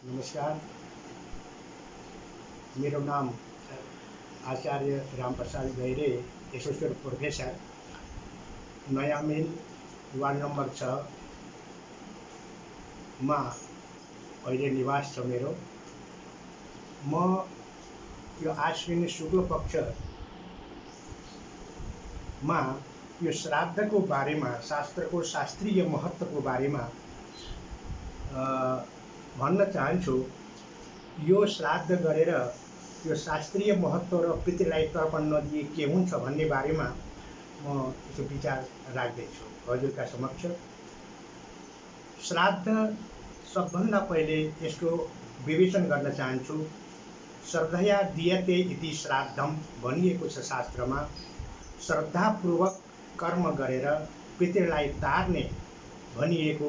नमस्कार, मेरो नाम आचार्य रामप्रसाद गैरे, एसोसिएट प्रोफेसर, नयाँ मिल वार्ड नम्बर 6 मा अहिले निवास छ मेरो। म यो आश्विन शुक्ल पक्षमा यो श्राद्धको बारेमा, शास्त्रको शास्त्रीय महत्त्वको बारेमा भन्न चाहन्छु। यो श्राद्ध गरेर यो शास्त्रीय महत्त्व र पितृलाई तर्पण नदिए के हुन्छ भन्ने बारेमा म यसो विचार राख्दैछु हजुरका समक्ष। श्राद्ध सबभन्दा पहिले यसको विवेचन गर्न चाहन्छु। श्रद्धया दीयते इति श्राद्धम भनिएको छ शास्त्रमा। श्रद्धापूर्वक कर्म गरेर पितृलाई तार्ने भनिएको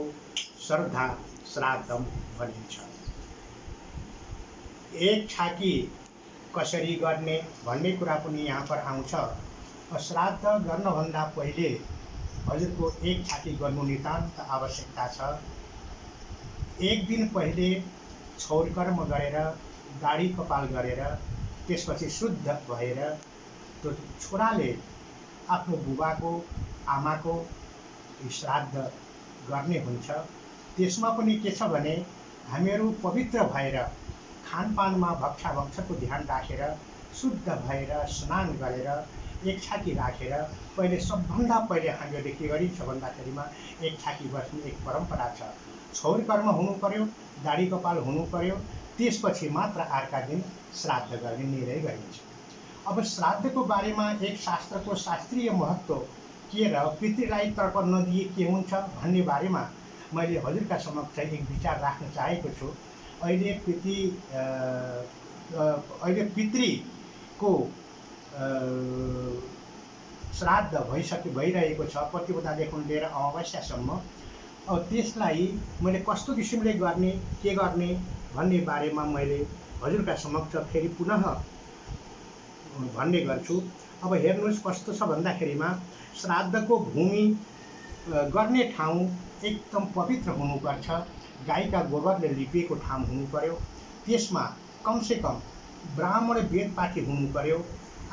श्रद्धा श्राद्धम भनिन्छ। एक छाकी कसरी गर्ने भन्ने कुरा पनि यहाँ पर आउँछ। श्राद्ध गर्नभन्दा पहिले हजुरको एक छाकी गर्नु नितान्त आवश्यकता छ। एक दिन पहिले क्षौरकर्म गरेर, दाढी कपाल गरेर, त्यसपछि शुद्ध भएर त्यो छोराले आफ्नो बुबाको, आमाको श्राद्ध गर्ने हुन्छ। त्यसमा पनि के छ भने हामीहरू पवित्र भएर खानपानमा भक्षाभक्षको ध्यान राखेर, शुद्ध भएर स्नान गरेर एक छाकी राखेर पहिले सबभन्दा पहिले हामीहरूले के गरिन्छ भन्दाखेरिमा एक छाकी बस्ने एक परम्परा छ। क्षौरकर्म हुनु पर्यो, दाढी कपाल हुनु पर्यो, त्यसपछि मात्र अर्का दिन श्राद्ध गर्ने निर्णय गरिन्छ। अब श्राद्धको बारेमा एक शास्त्रको शास्त्रीय महत्त्व के र पितृलाई तर्पण नदिए के हुन्छ भन्ने बारेमा मैले हजुरका समक्ष एक विचार राख्न चाहेको छु। अहिले पितृको श्राद्ध भइरहेको छ प्रतिपदादेखि लिएर अमावस्यासम्म। अब त्यसलाई मैले कस्तो किसिमले गर्ने, के गर्ने भन्ने बारेमा मैले हजुरका समक्ष फेरि पुनः भन्ने गर्छु। अब हेर्नुहोस् कस्तो छ भन्दाखेरिमा श्राद्धको भूमि गर्ने ठाउँ एकदम पवित्र हुनुपर्छ। गाईका गोबरले लिपिएको ठाउँ हुनु पर्यो। त्यसमा कमसेकम ब्राह्मण वेदपाठी हुनु पर्यो,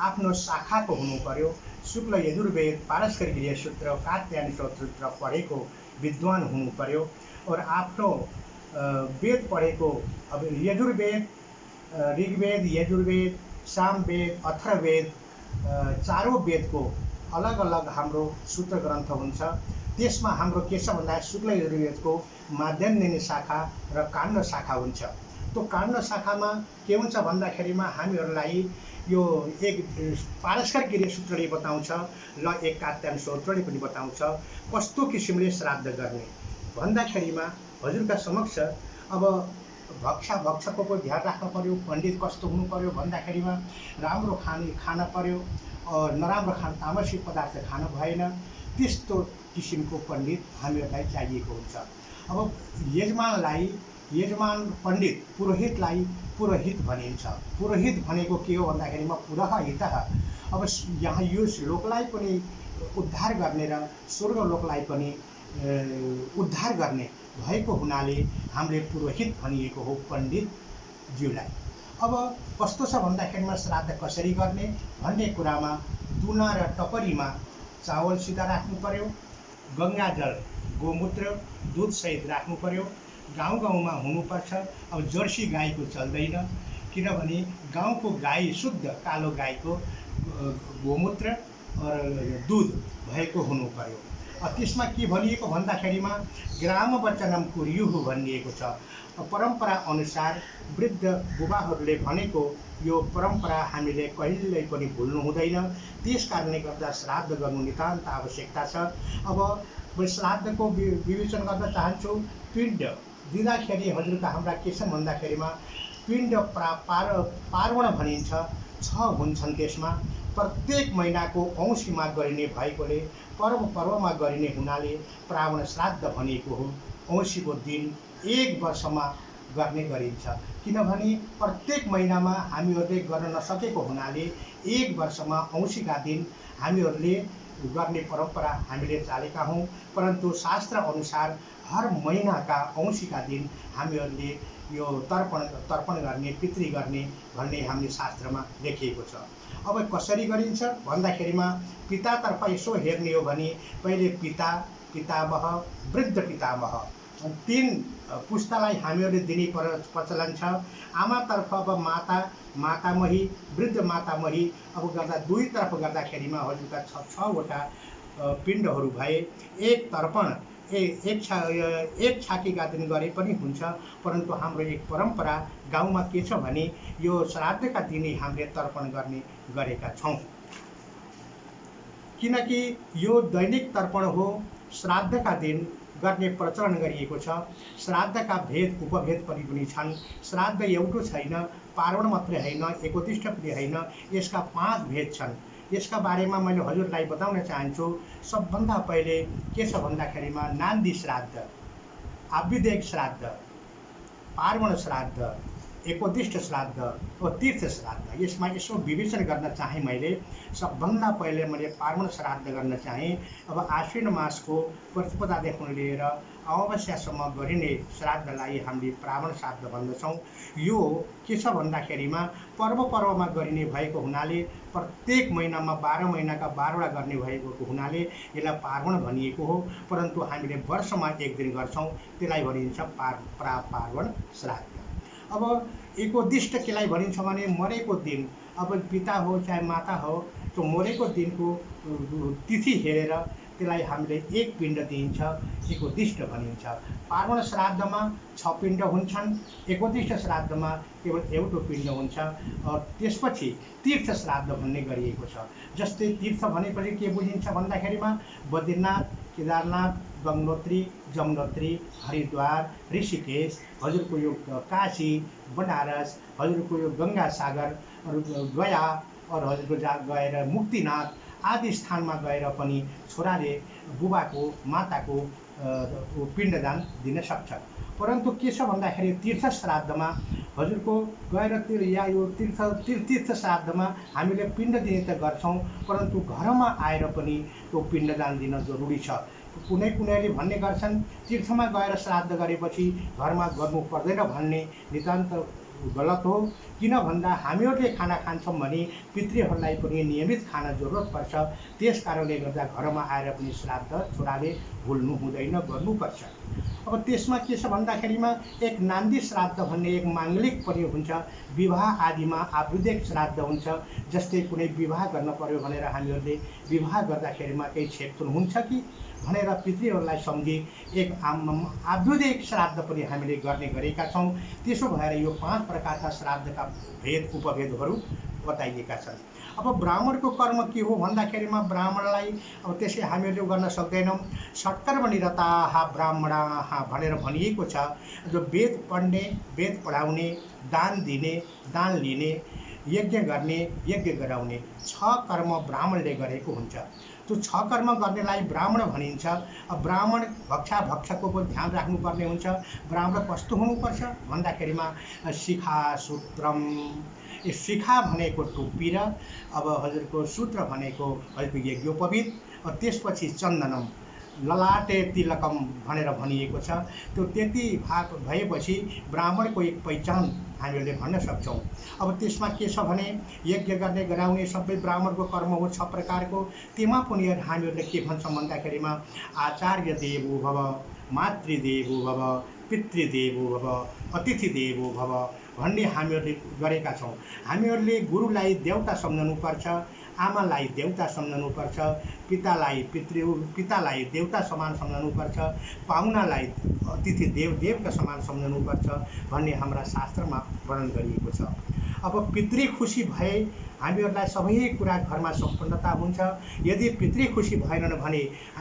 आफ्नो शाखाको हुनु पर्यो। शुक्ल यजुर्वेद, पारस्कर गृहसूत्र, कात्यायन सूत्र पढेको विद्वान हुनु पर्यो और आफ्नो वेद पढेको, अब यजुर्वेद, ऋग्वेद, यजुर्वेद, सामवेद, अथर्ववेद, चारौँ वेदको अलग अलग हाम्रो सूत्र ग्रन्थ हुन्छ। त्यसमा हाम्रो के छ भन्दा शुक्ल यजुर्वेदको माध्यन्दिनी शाखा र काण्ड शाखा हुन्छ। त्यो काण्ड शाखामा के हुन्छ भन्दाखेरिमा हामीहरूलाई यो एक पारस्कर गृहसूत्रले बताउँछ, ल एक कात्यायन सूत्रले पनि बताउँछ कस्तो किसिमले श्राद्ध गर्ने भन्दाखेरिमा हजुरका समक्ष अब भक्षको पनि ध्यान राख्नु पर्यो। पण्डित कस्तो हुनु पर्यो भन्दाखेरिमा राम्रो खाना पर्यो और नराम्रो तामसिक पदार्थ खान भएन। त्यस्तो किसिमको पण्डित हामीहरूलाई चाहिएको हुन्छ। अब यजमान पण्डित, पुरोहितलाई पुरोहित भनिन्छ। पुरोहित भनेको के हो भन्दाखेरिमा पुरःहितः। अब यहाँ यो लोकलाई पनि उद्धार गर्ने र स्वर्गलोकलाई पनि उद्धार गर्ने भएको हुनाले हामीले पुरोहित भनिएको हो पण्डितज्यूलाई। अब कस्तो छ भन्दाखेरिमा श्राद्ध कसरी गर्ने भन्ने कुरामा दुना र टपरीमा चावल सिधा राख्नु पर्यो, गङ्गाजल, गोमूत्र, दुधसहित राख्नु पर्यो। गाउँमा हुनुपर्छ। अब जर्सी गाईको चल्दैन, किनभने गाउँको गाई शुद्ध कालो गाईको गोमूत्र और दुध भएको हुनु पर्यो। त्यसमा के भनिएको भन्दाखेरिमा ग्रामवचनम कुर्युः भनिएको छ। परम्परा अनुसार वृद्ध बुबाहरूले भनेको यो परम्परा हामीले कहिल्यै पनि भुल्नु हुँदैन। त्यस कारणले गर्दा श्राद्ध गर्नु नितान्त आवश्यकता छ। अब म श्राद्धको विवेचन गर्न चाहन्छु। पिण्ड दिँदाखेरि हजुरका हाम्रा के छ भन्दाखेरिमा पिण्ड पार्वण भनिन्छ। 6 हुन्छन् त्यसमा। प्रत्येक महिनाको औँसीमा गरिने भएकोले पर्वमा गरिने हुनाले प्रावण श्राद्ध भनेको हो। औँसीको दिन 1 वर्षमा गर्ने गरिन्छ, किनभने प्रत्येक महिनामा हामीहरूले गर्न नसकेको हुनाले 1 वर्षमा औँसीका दिन हामीहरूले गर्ने परम्परा हामीले चालेका हौँ। परन्तु शास्त्र अनुसार हर महिनाका औँसीका दिन हामीहरूले यो तर्पण गर्ने, पितृ गर्ने भन्ने हामीले शास्त्रमा लेखिएको छ। अब कसरी गरिन्छ भन्दाखेरिमा पितातर्फ यसो हेर्ने हो भने पहिले पिता, पितामह, वृद्ध पितामह 3 पुस्तालाई हामीहरूले दिने प्रचलन छ। आमातर्फ अब माता, मातामही, वृद्ध मातामही अब गर्दा दुईतर्फ गर्दाखेरिमा हजुरका 6वटा पिण्डहरू भए। एक तर्पण एक छाकेका दिन गरे पनि हुन्छ। परन्तु हाम्रो एक परम्परा गाउँमा के छ भने यो श्राद्धका दिनै हामीले तर्पण गर्ने गरेका छौँ। किनकि यो दैनिक तर्पण हो, श्राद्धका दिन गर्ने प्रचलन गरिएको छ। श्राद्धका भेद उपभेद पनि छन्। श्राद्ध एउटो छैन, पार्वण मात्रै होइन, एकोदिष्ट पनि होइन, यसका 5 भेद छन्। यसका बारेमा मैले हजुरलाई बताउन चाहन्छु। सबभन्दा पहिले के छ भन्दाखेरिमा नान्दी श्राद्ध, आव्युदेक श्राद्ध, पार्वण श्राद्ध, एकोदिष्ट श्राद्ध र तीर्थ श्राद्ध। यसमा यसो विवेचन गर्न चाहे मैले सबभन्दा पहिले मैले पार्वण श्राद्ध गर्न चाहेँ। अब आश्विन मासको प्रतिपदादेखि लिएर अमावस्यासम्म गरिने श्राद्धलाई हामीले पार्वण श्राद्ध भन्दछौँ। यो के छ भन्दाखेरिमा पर्वमा गरिने भएको हुनाले प्रत्येक महिनामा 12 महिनाका 12वटा गर्ने भएको हुनाले यसलाई पार्वण भनिएको हो। परन्तु हामीले वर्षमा एक दिन गर्छौँ, त्यसलाई भनिन्छ पार्वण श्राद्ध। अब एकोदिष्ट केलाई भनिन्छ भने मरेको दिन, अब पिता हो चाहे माता हो, त्यो मरेको दिनको तिथि हेरेर त्यसलाई हामीले एक पिण्ड दिइन्छ, एकोदिष्ट भनिन्छ। पार्वण श्राद्धमा 6 पिण्ड हुन्छन्, एकोदिष्ट श्राद्धमा केवल एउटो पिण्ड हुन्छ। त्यसपछि तीर्थ श्राद्ध भन्ने गरिएको छ। जस्तै तीर्थ भनेपछि के बुझिन्छ भन्दाखेरिमा बद्रीनाथ, केदारनाथ, गंगोत्री, जमुनोत्री, हरिद्वार, ऋषिकेश, हजुरको यो काशी, बनारस, हजुरको यो गंगा सागर, गया और हजुरको जहाँ गएर मुक्तिनाथ आदि स्थानमा गएर पनि छोराले बुबाको, माताको पिण्डदान दिन सक्छ। परन्तु के छ भन्दाखेरि तीर्थ श्राद्धमा हजुरको गएर यो तीर्थ श्राद्धमा हामीले पिण्ड दिने त गर्छौँ, परन्तु घरमा आएर पनि त्यो पिण्डदान दिन जरुरी छ। कुनैले भन्ने गर्छन् तीर्थमा गएर श्राद्ध गरेपछि घरमा गर्नु पर्दैन भन्ने नितान्त गलत हो। किन भन्दा हामीहरूले खाना खान्छौँ भने पितृहरूलाई पनि नियमित खाना जरुरत पर्छ। त्यस कारणले गर्दा घरमा आएर पनि श्राद्ध छोराले भुल्नु हुँदैन, गर्नुपर्छ। अब त्यसमा के छ भन्दाखेरिमा एक नान्दी श्राद्ध भन्ने एक माङ्गलिक पनि हुन्छ। विवाह आदिमा आव्युदेक श्राद्ध हुन्छ। जस्तै कुनै विवाह गर्न पर्यो भनेर हामीहरूले विवाह गर्दाखेरिमा केही छेकथुन हुन्छ कि भनेर पितृहरूलाई सम्झी एक आव्युदेक श्राद्ध पनि हामीले गर्ने गरेका छौँ। त्यसो भएर यो 5 प्रकारका श्राद्धका भेद उपभेदहरू बताइएका छन्। अब ब्राह्मणको कर्म के हो भन्दाखेरिमा ब्राह्मणलाई अब त्यसै हामीहरूले गर्न सक्दैनौँ। षट्कर्मनिरताः ब्राह्मणाः भनेर भनिएको छ। जो वेद पढ्ने, वेद पढाउने, दान दिने, दान लिने, यज्ञ गर्ने, यज्ञ गराउने 6 कर्म ब्राह्मणले गरेको हुन्छ। त्यो 6 कर्म गर्नेलाई ब्राह्मण भनिन्छ। अब ब्राह्मण भक्षको पनि ध्यान राख्नुपर्ने हुन्छ। ब्राह्मण कस्तो हुनुपर्छ भन्दाखेरिमा शिखा सूत्रम, शिखा भनेको टोपी र अब हजुरको सूत्र भनेको हजुरको यज्ञोपवीत, त्यसपछि चन्दनम, ललाटे तिलकम भनेर भनिएको छ। त्यो त्यति भाग भएपछि ब्राह्मणको एक पहिचान हामीहरूले भन्न सक्छौँ। अब त्यसमा के छ भने यज्ञ गर्ने, गराउने सबै ब्राह्मणको कर्म हो 6 प्रकारको। त्यसमा पनि हामीहरूले के भन्छौँ भन्दाखेरिमा आचार्य देवो भव, मातृदेवो भव, पितृदेवो भव, अतिथिदेवो भव भन्ने हामीहरूले गरेका छौँ। हामीहरूले गुरुलाई देवता सम्झनुपर्छ, आमालाई देवता सम्झनुपर्छ, पितालाई देवता समान सम्झनुपर्छ, पाहुनालाई अतिथि देवका समान सम्झनुपर्छ भन्ने हाम्रा शास्त्रमा वर्णन गरिएको छ। अब पितृ खुसी भए हामीहरूलाई सबै कुरा घरमा सम्पन्नता हुन्छ। यदि पितृ खुसी भएनन् भने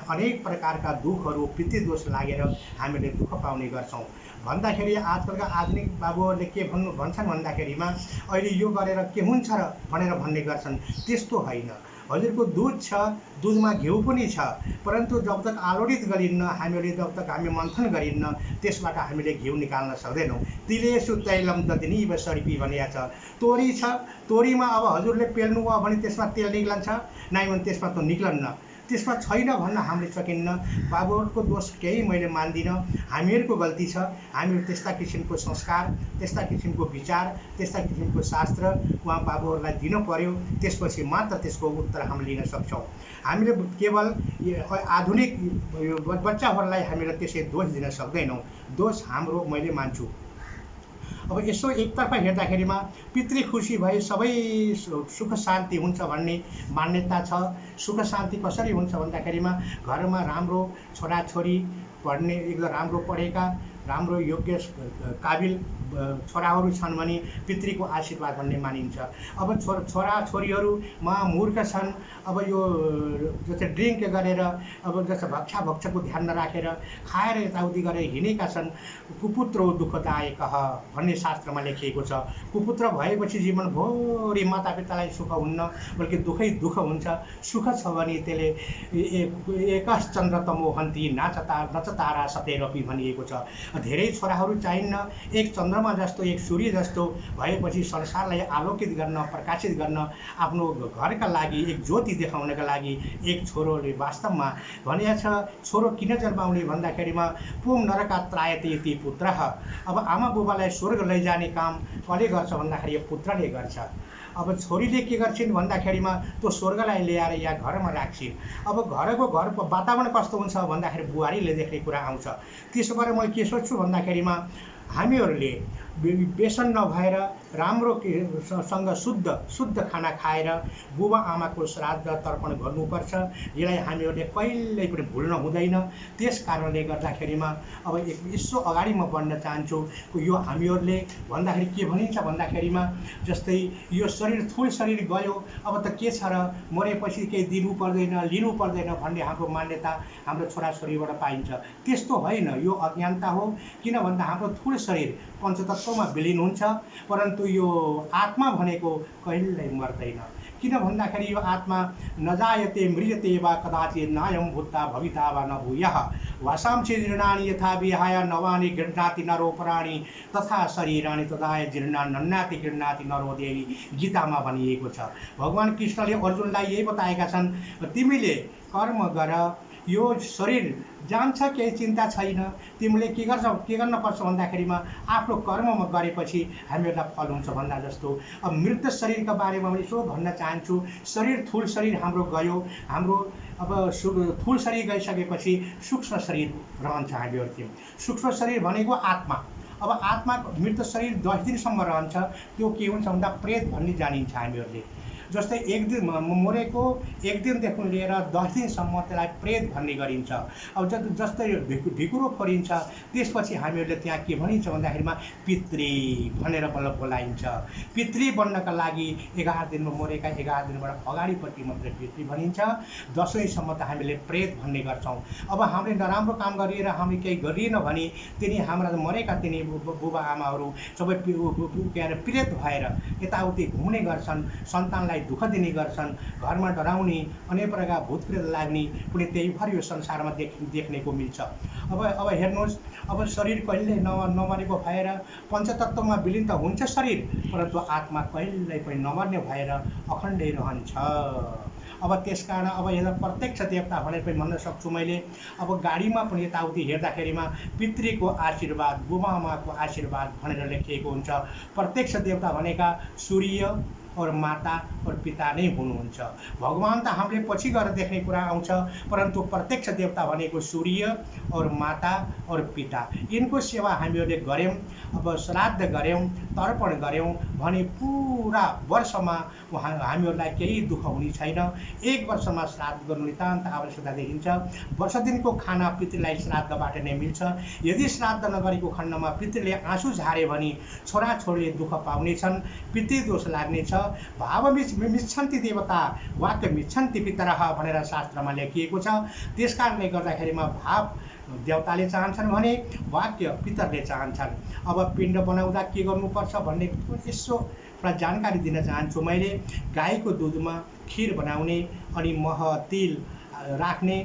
अनेक प्रकारका दुःखहरू, पितृदोष लागेर हामीले दुःख पाउने गर्छौँ। भन्दाखेरि आजकलका आधुनिक बाबुहरूले के भन्छन् भन्दाखेरिमा अहिले यो गरेर के हुन्छ र भनेर भन्ने गर्छन्। त्यस्तो होइन। हजुरको दूध छ, दूधमा घिउ पनि छ, परन्तु जब तक आलोडित गरिन्न, हामीले जब तक हामी मन्थन गरिन्न, त्यसबाट हामीले घिउ निकाल्न सक्दैनौँ। तिलेसु तैलम दधिनीव सर्पी भनेको छ। तोरी छ, तोरीमा अब हजुरले पेल्नु भयो भने त्यसमा तेल निक्लन्छ, नाइ भने त्यसमा त निक्लन्न। त्यसमा छैन भन्न हामीले सकिन्न। बाबुहरूको दोष केही मैले मान्दिनँ, हामीहरूको गल्ती छ। हामीहरू त्यस्ता किसिमको संस्कार, त्यस्ता किसिमको विचार, त्यस्ता किसिमको शास्त्र उहाँ बाबुहरूलाई दिनु पर्यो, त्यसपछि मात्र त्यसको उत्तर हामीले लिन सक्छौँ। हामीले केवल आधुनिक बच्चाहरूलाई हामीले त्यसै दोष दिन सक्दैनौँ। दोष हाम्रो मैले मान्छु। अब यसो एकतर्फ हेर्दाखेरिमा पितृ खुसी भए सबै सुख शान्ति हुन्छ भन्ने मान्यता छ। सुख शान्ति कसरी हुन्छ भन्दाखेरिमा घरमा राम्रो छोराछोरी पढ्ने, एकदम राम्रो पढेका, राम्रो योग्य काबिल छोराहरू छन् भने पितृको आशीर्वाद भन्ने मानिन्छ। अब छोराछोरीहरूमा मूर्ख छन्, अब यो जस्तै ड्रिङ्क गरेर, अब जस्तो भक्षाभक्षको ध्यान नराखेर खाएर यताउति गरेर हिँडेका छन्। कुपुत्रो दुःखदायक भन्ने शास्त्रमा लेखिएको छ। कुपुत्र भएपछि जीवनभरि मातापितालाई सुख हुन्न, बल्कि दुःखै दुःख हुन्छ। सुख छ भने त्यसले एकस चन्द्र तमो हन्ती नचतारा सतेरपी भनिएको छ। धेरै छोराहरू चाहिन्न। एक चन्द्रमा जस्तो, एक सूर्य जस्तो भएपछि संसारलाई आलोकित गर्न, प्रकाशित गर्न, आफ्नो घरका लागि एक ज्योति देखाउनका लागि एक छोरोले वास्तवमा भनेको छ। छोरो किन जन्माउने भन्दाखेरिमा पुं नरका त्रायते इति पुत्रः। अब आमा बुबालाई स्वर्ग लैजाने काम कसले गर्छ भन्दाखेरि यो पुत्रले गर्छ। अब छोरीले के गर्छिन् भन्दाखेरिमा त्यो स्वर्गलाई ल्याएर यहाँ घरमा राख्छिन्। अब घरको वातावरण कस्तो हुन्छ भन्दाखेरि बुहारीले देख्ने कुरा आउँछ। त्यसो भएर मैले के सोच्छु भन्दाखेरिमा हामीहरूले व्यसन नभएर राम्रोसँग शुद्ध खाना खाएर बुबा आमाको श्राद्ध तर्पण गर्नुपर्छ। यसलाई हामीहरूले कहिल्यै पनि भुल्न हुँदैन। त्यस कारणले गर्दाखेरिमा अब यसो अगाडि म बढ्न चाहन्छु। यो हामीहरूले भन्दाखेरि के भनिन्छ भन्दाखेरिमा जस्तै यो शरीर थुल शरीर गयो, अब त के छ र, मरेपछि केही दिनु पर्दैन, लिनु पर्दैन भन्ने हाम्रो मान्यता हाम्रो छोराछोरीबाट पाइन्छ। त्यस्तो होइन, यो अज्ञानता हो। किन भन्दा हाम्रो थुल शरीर पञ्चतत्वमा विलिन हुन्छ, परन्तु यो आत्मा भनेको कहिल्यै मर्दैन। किन भन्दाखेरि यो आत्मा नजायते मृजते वा कदाचित् नायं भूत्वा भविता वा न भूयः वासांसि जीर्णानि यथा विहाय नवानि गृह्णाति नरो पराणि तथा शरीराणि तदाय जीर्णा नन्नाति गृह्णाति नरो देवी गीतामा भनिएको छ। भगवान् कृष्णले अर्जुनलाई यही बताएका छन्, तिमीले कर्म गर, यो शरीर जान्छ, केही चिन्ता छैन। तिमीले के गर्नुपर्छ भन्दाखेरिमा आफ्नो कर्ममा गरेपछि हामीहरूलाई फल हुन्छ भन्दा जस्तो। अब मृत शरीरका बारेमा मैले यसो भन्न चाहन्छु। शरीर थुल शरीर हाम्रो गयो, हाम्रो अब थुल शरीर गइसकेपछि सूक्ष्म शरीर रहन्छ हामीहरूको। सूक्ष्म शरीर भनेको आत्मा। अब आत्मा मृत शरीर 10 दिनसम्म रहन्छ। त्यो के हुन्छ भन्दा प्रेत भन्ने जानिन्छ हामीहरूले। जस्तै एक दिन मरेको 1 दिनदेखि लिएर 10 दिनसम्म त्यसलाई प्रेत भन्ने गरिन्छ। अब जस्तै ढिकुरो फोरिन्छ, त्यसपछि हामीहरूले त्यहाँ के भनिन्छ भन्दाखेरिमा पितृ भनेर बोलाइन्छ। पितृ बन्नका लागि 11 दिनमा मरेका 11 दिनबाट अगाडिपट्टि मात्रै पितृ भनिन्छ। 10औँसम्म त हामीले प्रेत भन्ने गर्छौँ। अब हामीले नराम्रो काम गरिएर हामीले केही गरिएन भने तिनी हाम्रा मरेका तिनी बुबा आमाहरू सबै के अरे प्रेत भएर यताउति घुम्ने गर्छन्, सन्तानलाई दुःख दिने गर्छन्, घरमा डराउने, अनेक प्रकार भूत प्रेत लाग्ने कुनै त्यही भर यो संसारमा देख्नेको मिल्छ। अब हेर्नुहोस्, अब शरीर कहिल्यै नमरेको भएर पञ्चतत्वमा विलिन त हुन्छ शरीर, परन्तु आत्मा कहिल्यै पनि नमर्ने भएर अखण्डै रहन्छ। अब त्यसकारण अब यता प्रत्यक्ष देवता भनेर पनि भन्न सक्छु मैले। अब गाडीमा पनि यताउति हेर्दाखेरिमा पितृको आशीर्वाद, बुबा आमाको आशीर्वाद भनेर लेखिएको हुन्छ। प्रत्यक्ष देवता भनेका सूर्य और माता और पिता नै हुनुहुन्छ। भगवान त हामीले पछि गएर देख्ने कुरा आउँछ, परन्तु प्रत्यक्ष देवता भनेको सूर्य और माता और पिता, यिनको सेवा हामीहरूले गऱ्यौँ। अब श्राद्ध गऱ्यौँ, तर्पण गऱ्यौँ भने पुरा वर्षमा हामीहरूलाई केही दुःख हुने छैन। 1 वर्षमा श्राद्ध गर्नु नितान्त आवश्यकता देखिन्छ। वर्ष दिनको खाना पितृलाई श्राद्धबाट नै मिल्छ। यदि श्राद्ध नगरेको खण्डमा पितृले आँसु झारे भने छोराछोरीले दुःख पाउनेछन्, पितृदोष लाग्नेछ। भाव मिच्छन्ति देवता वाक्य मिच्छन्ति पितरः भनेर शास्त्रमा लेखिएको छ। त्यसकारणले गर्दाखेरिमा भाव देवताले चाहन्छन् भने वाक्य पितरले चाहन्छन्। अब पिण्ड बनाउँदा के गर्नुपर्छ भन्ने यसो एउटा जानकारी दिन चाहन्छु मैले। गाईको दुधमा खिर बनाउने अनि मह तिल राख्ने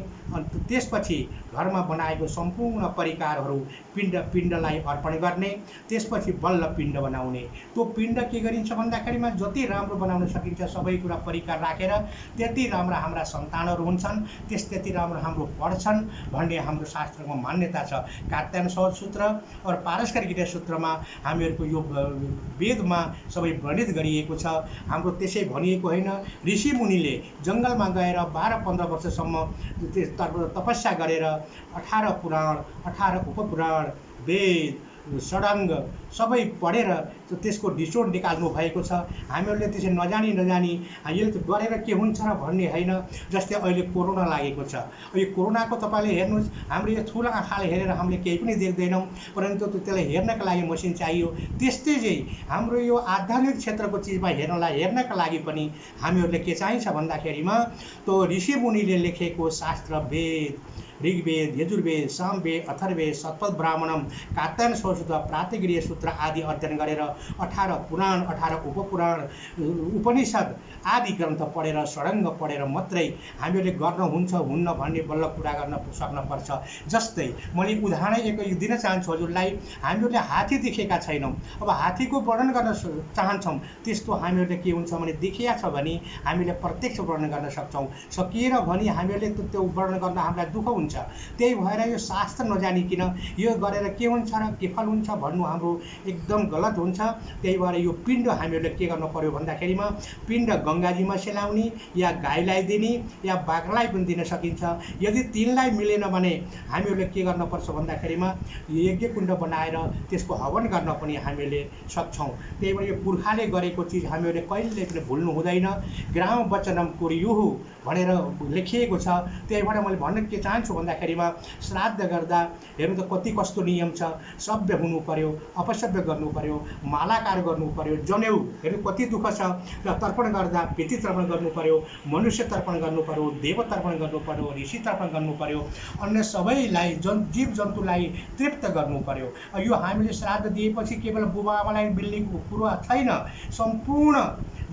त्यसपछि घरमा बनाएको सम्पूर्ण परिकारहरू पिण्डलाई अर्पण गर्ने, त्यसपछि बल्ल पिण्ड बनाउने। त्यो पिण्ड के गरिन्छ भन्दाखेरिमा जति राम्रो बनाउन सकिन्छ सबै कुरा परिकार राखेर त्यति राम्रा हाम्रा सन्तानहरू हुन्छन्, त्यति राम्रो हाम्रो पढ्छन् भन्ने हाम्रो शास्त्रमा मान्यता छ। कात्यायन सूत्र और पारस्कर गीता सूत्रमा हामीहरूको यो वेदमा सबै वर्णित गरिएको छ। हाम्रो त्यसै भनिएको होइन, ऋषि मुनिले जङ्गलमा गएर 12-15 वर्षसम्म तपस्या गरेर 18 पुराण, 18 उपपुराण, वेद, षडङ्ग सबै पढेर त्यसको निचोड निकाल्नु भएको छ। हामीहरूले त्यसै नजानी यसले गरेर के हुन्छ र भन्ने होइन। जस्तै अहिले कोरोना लागेको छ, यो कोरोनाको तपाईँले हेर्नुहोस्, हाम्रो यो ठुलो आँखाले हेरेर हामीले केही पनि देख्दैनौँ, परन्तु त्यसलाई हेर्नका लागि मसिन चाहियो। त्यस्तै चाहिँ हाम्रो यो आध्यात्मिक क्षेत्रको चिजमा हेर्नका लागि पनि हामीहरूले के चाहिन्छ भन्दाखेरिमा त्यो ऋषि मुनिले लेखेको शास्त्र, वेद, ऋग्वेद, यजुर्वेद, सामवेद, अथर्ववेद, शतपथ ब्राह्मणम, कात्यायन सूत्र, प्रातिगृह्य सूत्र आदि अध्ययन गरेर 18 पुराण, 18 उपपुराण, उपनिषद आदि ग्रन्थ पढेर, षडङ्ग पढेर मात्रै हामीहरूले गर्न हुन्छ हुन्न भन्ने बल्ल कुरा गर्न सक्नुपर्छ। जस्तै मैले उदाहरण एक दिन चाहन्छु हजुरलाई। हामीहरूले हात्ती देखेका छैनौँ, अब हात्तीको वर्णन गर्न चाहन्छौँ, त्यस्तो हामीहरूले के हुन्छ भने देखिया छ भने हामीले प्रत्यक्ष वर्णन गर्न सक्छौँ, सकिएर भने हामीहरूले त्यो वर्णन गर्न हामीलाई दुःख हुन्छ। त्यही भएर यो शास्त्र नजानिकन यो गरेर के हुन्छ र के फल हुन्छ भन्नु हाम्रो एकदम गलत हुन्छ। त्यही भएर यो पिण्ड हामीहरूले के गर्नु पर्यो भन्दाखेरिमा पिण्ड गङ्गाजीमा सेलाउने या गाईलाई दिने या बाख्रालाई पनि दिन सकिन्छ। यदि तिनलाई मिलेन भने हामीहरूले के गर्नुपर्छ भन्दाखेरिमा यज्ञ कुण्ड बनाएर त्यसको हवन गर्न पनि हामीले सक्छौँ। त्यही भएर यो पुर्खाले गरेको चिज हामीहरूले कहिल्यै पनि भुल्नु हुँदैन। ग्राम वचनम कुर्युः भनेर लेखिएको छ। त्यही भएर मैले भन्न के चाहन्छु भन्दाखेरिमा श्राद्ध गर्दा हेर्नु त कति कस्तो नियम छ। सभ्य हुनु पर्यो, अपसभ्य गर्नु पर्यो, मालाकार गर्नु पर्यो, जनेउ हेर्नु कति दुःख छ। र तर्पण गर्दा पितृ तर्पण गर्नु पर्यो, मनुष्य तर्पण गर्नु पर्यो, देव तर्पण गर्नु पर्यो, ऋषि तर्पण गर्नु पर्यो, अन्य सबैलाई जीव जन्तुलाई तृप्त गर्नु पर्यो। यो हामीले श्राद्ध दिएपछि केवल बुबा आमालाई मिल्ने कुरो छैन। सम्पूर्ण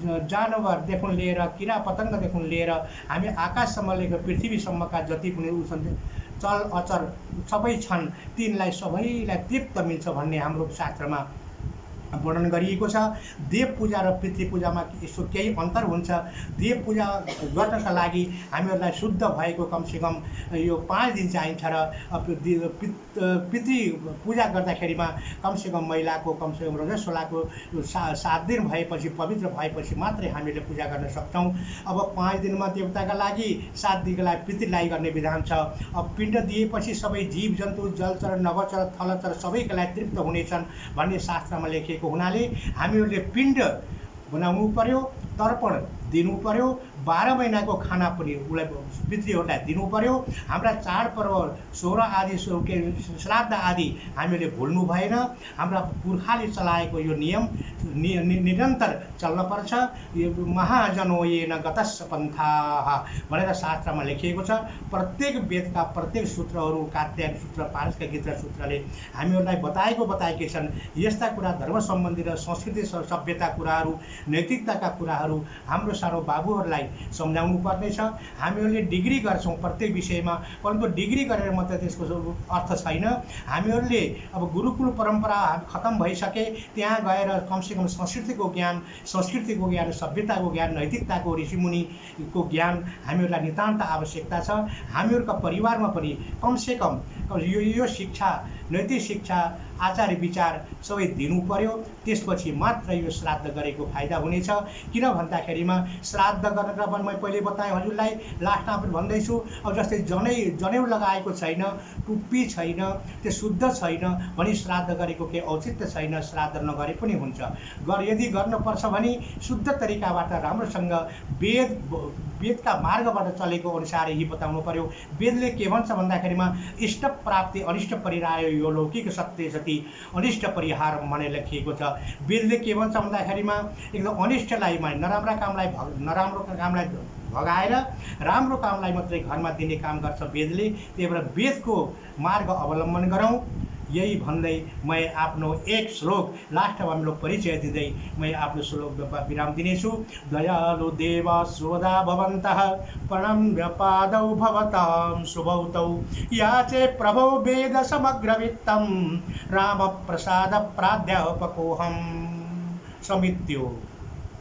जानवरदेखि लिएर किरा पतङ्गदेखि लिएर हामी आकाशसम्म लिएर पृथ्वीसम्मका जति पनि चल अचर सबै छन्, तिनलाई सबैलाई तृप्त मिल्छ भन्ने हाम्रो शास्त्रमा वर्णन गरिएको छ। देव पूजा र पृथ्वी पूजामा यसो केही अन्तर हुन्छ। देव पूजा गर्नका लागि हामीहरूलाई शुद्ध भएको कमसेकम यो 5 दिन चाहिन्छ र पितृ पूजा गर्दाखेरिमा कमसेकम महिलाको कमसेकम रजस्वलाको 7 दिन भएपछि पवित्र भएपछि मात्रै हामीले पूजा गर्न सक्छौँ। अब 5 दिनमा देवताका लागि, 7 दिनको लागि पितृलाई गर्ने विधान छ। अब पिण्ड दिएपछि सबै जीव जन्तु, जलचर, नभचर, थलचर सबैका लागि तृप्त हुनेछन् भन्ने शास्त्रमा लेखिएको हुनाले हामीहरूले पिण्ड बनाउनु पर्यो, तर्पण दिनु पर्यो, 12 महिनाको खाना पनि उसलाई पितृहरूलाई दिनु पर्यो। हाम्रा चाडपर्व 16 आदि श्राद्ध आदि हामीले भुल्नु भएन। हाम्रा पुर्खाले चलाएको यो नियम निरन्तर चल्न पर्छ। यो महाजनो येन गतस्य पन्थाः भनेर शास्त्रमा लेखिएको छ। प्रत्येक वेदका प्रत्येक सूत्रहरू, कात्यायन सूत्र, पारस्कर गीता सूत्रले हामीहरूलाई बताएकै छन्। यस्ता कुरा धर्म सम्बन्धी र संस्कृति सभ्यता कुराहरू, नैतिकताका कुराहरू हाम्रो सानो बाबुहरूलाई सम्झाउनु पर्नेछ। हामीहरूले डिग्री गर्छौँ प्रत्येक विषयमा, परन्तु डिग्री गरेर मात्रै त्यसको अर्थ छैन। हामीहरूले अब गुरुकुल परम्परा खतम भइसके, त्यहाँ गएर कमसेकम संस्कृतिको ज्ञान, सभ्यताको ज्ञान, नैतिकताको, ऋषिमुनिको ज्ञान हामीहरूलाई नितान्त आवश्यकता छ। हामीहरूका परिवारमा पनि कमसेकम यो शिक्षा, नैतिक शिक्षा, आचार विचार सबै दिनु पर्यो। त्यसपछि मात्र यो श्राद्ध गरेको फाइदा हुनेछ। किन भन्दाखेरिमा श्राद्ध गर्नका पनि मैले पहिले बताएँ हजुरलाई, लास्टमा पनि भन्दैछु। अब जस्तै जनेउ लगाएको छैन, टुप्पी छैन, त्यो शुद्ध छैन भने श्राद्ध गरेको केही औचित्य छैन। श्राद्ध नगरे पनि हुन्छ। यदि गर्नुपर्छ भने शुद्ध तरिकाबाट राम्रोसँग वेदका मार्गबाट चलेको अनुसार यही बताउनु पर्यो। वेदले के भन्छ भन्दाखेरिमा इष्ट प्राप्ति अनिष्ट परिहार यो लौकिक सत्य सती अनिष्ट परिहार भनेर लेखिएको छ। वेदले के भन्छ भन्दाखेरिमा एकदम अनिष्टलाई, नराम्रो कामलाई भगाएर राम्रो कामलाई मात्रै घरमा दिने काम गर्छ वेदले। त्यही भएर वेदको मार्ग अवलम्बन गरौँ। यही भन्दै मैं आफ्नो एक श्लोक लास्टमा मेरो परिचय दिँदै मैं आफ्नो श्लोक विराम दिनेछु। दयालु देव सुवदा भवन्तः प्रणम्य पादौ भवतां शुभौतौ याचे प्रभो वेद समग्रवित्तं राम प्रसाद प्राध्यापकोऽहं समित्यो।